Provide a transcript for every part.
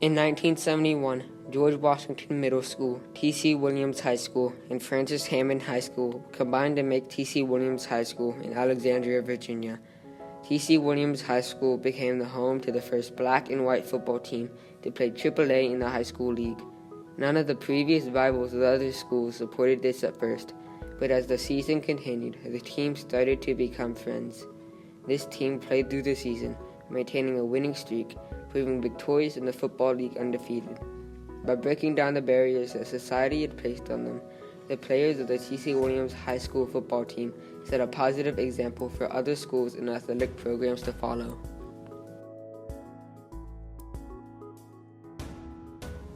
In 1971, George Washington Middle School, T.C. Williams High School, and Francis Hammond High School combined to make T.C. Williams High School in Alexandria, Virginia. T.C. Williams High School became the home to the first black and white football team to play AAA in the high school league. None of the previous rivals of the other schools supported this at first, but as the season continued, the team started to become friends. This team played through the season, maintaining a winning streak, proving victorious in the Football League undefeated. By breaking down the barriers that society had placed on them, the players of the T.C. Williams High School football team set a positive example for other schools and athletic programs to follow.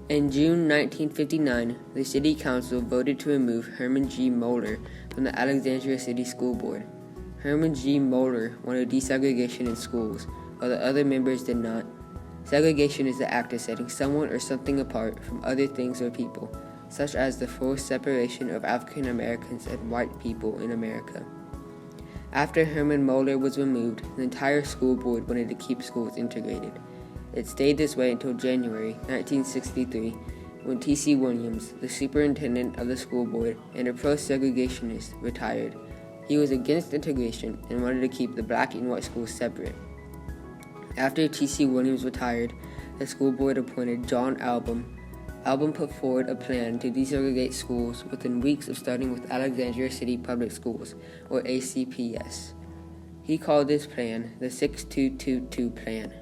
In June 1959, the City Council voted to remove Herman G. Moeller from the Alexandria City School Board. Herman G. Moeller wanted desegregation in schools, while the other members did not. Segregation is the act of setting someone or something apart from other things or people, such as the forced separation of African Americans and white people in America. After Herman Moeller was removed, the entire school board wanted to keep schools integrated. It stayed this way until January 1963, when T.C. Williams, the superintendent of the school board and a pro-segregationist, retired. He was against integration and wanted to keep the black and white schools separate. After T.C. Williams retired, the school board appointed John Albom. Albom put forward a plan to desegregate schools within weeks of starting with Alexandria City Public Schools, or ACPS. He called this plan the 6222 Plan.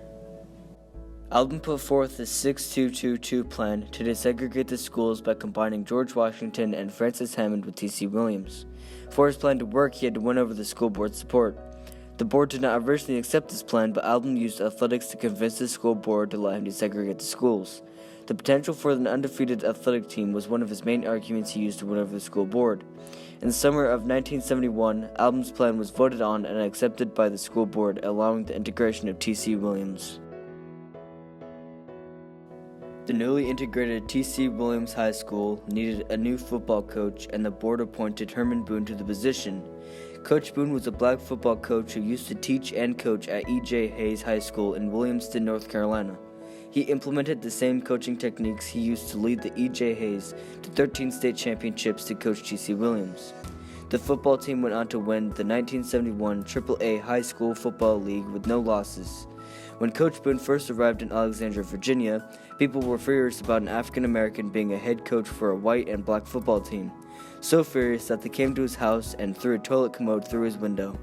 Albom put forth the 6222 plan to desegregate the schools by combining George Washington and Francis Hammond with T.C. Williams. For his plan to work, he had to win over the school board's support. The board did not originally accept this plan, but Albom used athletics to convince the school board to let him desegregate the schools. The potential for an undefeated athletic team was one of his main arguments he used to win over the school board. In the summer of 1971, Albom's plan was voted on and accepted by the school board, allowing the integration of T.C. Williams. The newly integrated T.C. Williams High School needed a new football coach, and the board appointed Herman Boone to the position. Coach Boone was a black football coach who used to teach and coach at E.J. Hayes High School in Williamston, North Carolina. He implemented the same coaching techniques he used to lead the E.J. Hayes to 13 state championships to coach T.C. Williams. The football team went on to win the 1971 AAA High School Football League with no losses. When Coach Boone first arrived in Alexandria, Virginia, people were furious about an African American being a head coach for a white and black football team. So furious that they came to his house and threw a toilet commode through his window.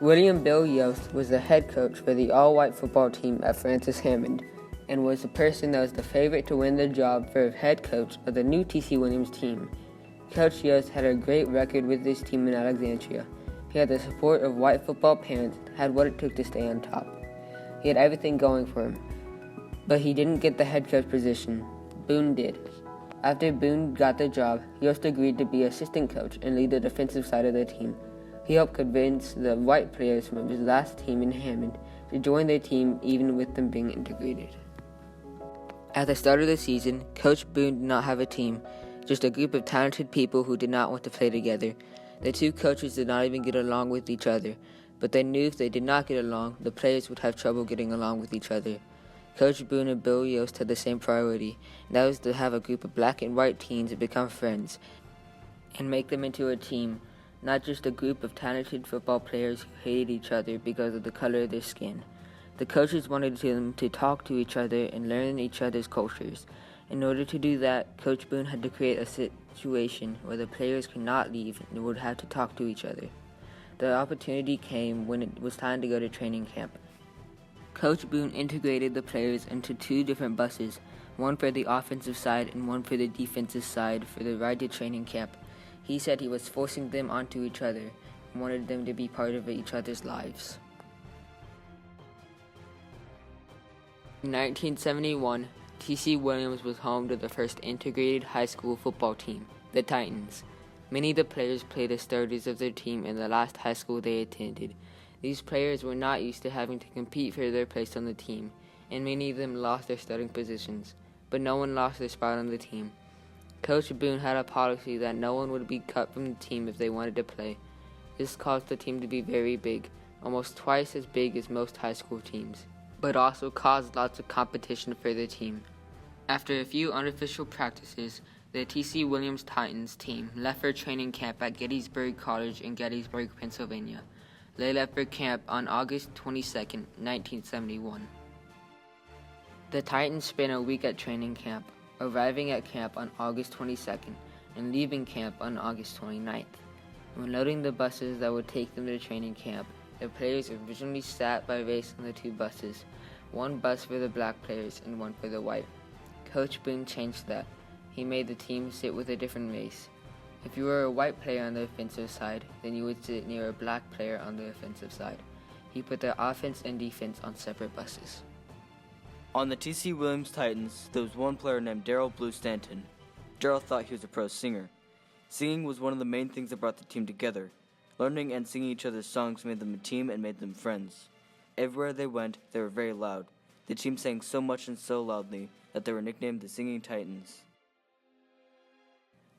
William Bill Yost was the head coach for the all-white football team at Francis Hammond, and was the person that was the favorite to win the job for head coach of the new T.C. Williams team. Coach Yost had a great record with this team in Alexandria. He had the support of white football parents, had what it took to stay on top. He had everything going for him, but he didn't get the head coach position. Boone did. After Boone got the job, Yost agreed to be assistant coach and lead the defensive side of the team. He helped convince the white players from his last team in Hammond to join their team even with them being integrated. At the start of the season, Coach Boone did not have a team, just a group of talented people who did not want to play together. The two coaches did not even get along with each other, but they knew if they did not get along, the players would have trouble getting along with each other. Coach Boone and Bill Yost had the same priority, and that was to have a group of black and white teens become friends and make them into a team, not just a group of talented football players who hated each other because of the color of their skin. The coaches wanted them to talk to each other and learn each other's cultures. In order to do that, Coach Boone had to create a situation where the players could not leave and would have to talk to each other. The opportunity came when it was time to go to training camp. Coach Boone integrated the players into two different buses, one for the offensive side and one for the defensive side for the ride to training camp. He said he was forcing them onto each other and wanted them to be part of each other's lives. In 1971, T.C. Williams was home to the first integrated high school football team, the Titans. Many of the players played as starters of their team in the last high school they attended. These players were not used to having to compete for their place on the team, and many of them lost their starting positions, but no one lost their spot on the team. Coach Boone had a policy that no one would be cut from the team if they wanted to play. This caused the team to be very big, almost twice as big as most high school teams. but also caused lots of competition for the team. After a few unofficial practices, the T.C. Williams Titans team left for training camp at Gettysburg College in Gettysburg, Pennsylvania. They left for camp on August 22, 1971. The Titans spent a week at training camp, arriving at camp on August 22nd and leaving camp on August 29th. When loading the buses that would take them to training camp, the players originally sat by race on the two buses, one bus for the black players and one for the white. Coach Boone changed that. He made the team sit with a different race. If you were a white player on the offensive side, then you would sit near a black player on the offensive side. He put the offense and defense on separate buses. On the T.C. Williams Titans, there was one player named Darrell Blue Stanton. Darrell thought he was a pro singer. Singing was one of the main things that brought the team together. Learning and singing each other's songs made them a team and made them friends. Everywhere they went, they were very loud. The team sang so much and so loudly that they were nicknamed the Singing Titans.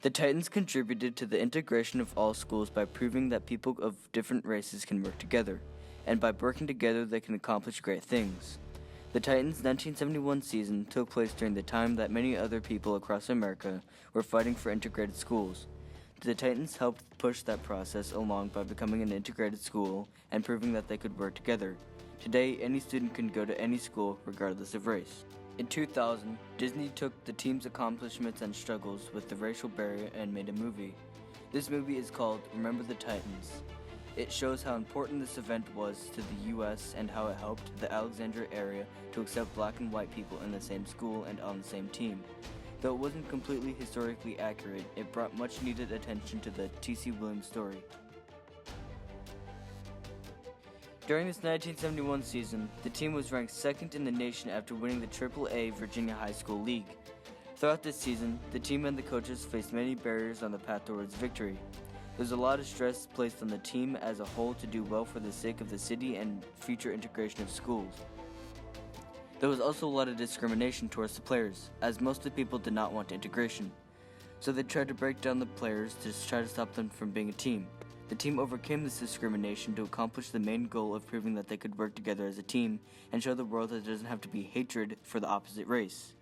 The Titans contributed to the integration of all schools by proving that people of different races can work together, and by working together they can accomplish great things. The Titans' 1971 season took place during the time that many other people across America were fighting for integrated schools. The Titans helped push that process along by becoming an integrated school and proving that they could work together. Today, any student can go to any school regardless of race. In 2000, Disney took the team's accomplishments and struggles with the racial barrier and made a movie. This movie is called Remember the Titans. It shows how important this event was to the U.S. and how it helped the Alexandria area to accept black and white people in the same school and on the same team. Though it wasn't completely historically accurate, it brought much needed attention to the T.C. Williams story. During this 1971 season, the team was ranked second in the nation after winning the AAA Virginia High School League. Throughout this season, the team and the coaches faced many barriers on the path towards victory. There's a lot of stress placed on the team as a whole to do well for the sake of the city and future integration of schools. There was also a lot of discrimination towards the players, as most of the people did not want integration. So they tried to break down the players to try to stop them from being a team. The team overcame this discrimination to accomplish the main goal of proving that they could work together as a team and show the world that there doesn't have to be hatred for the opposite race.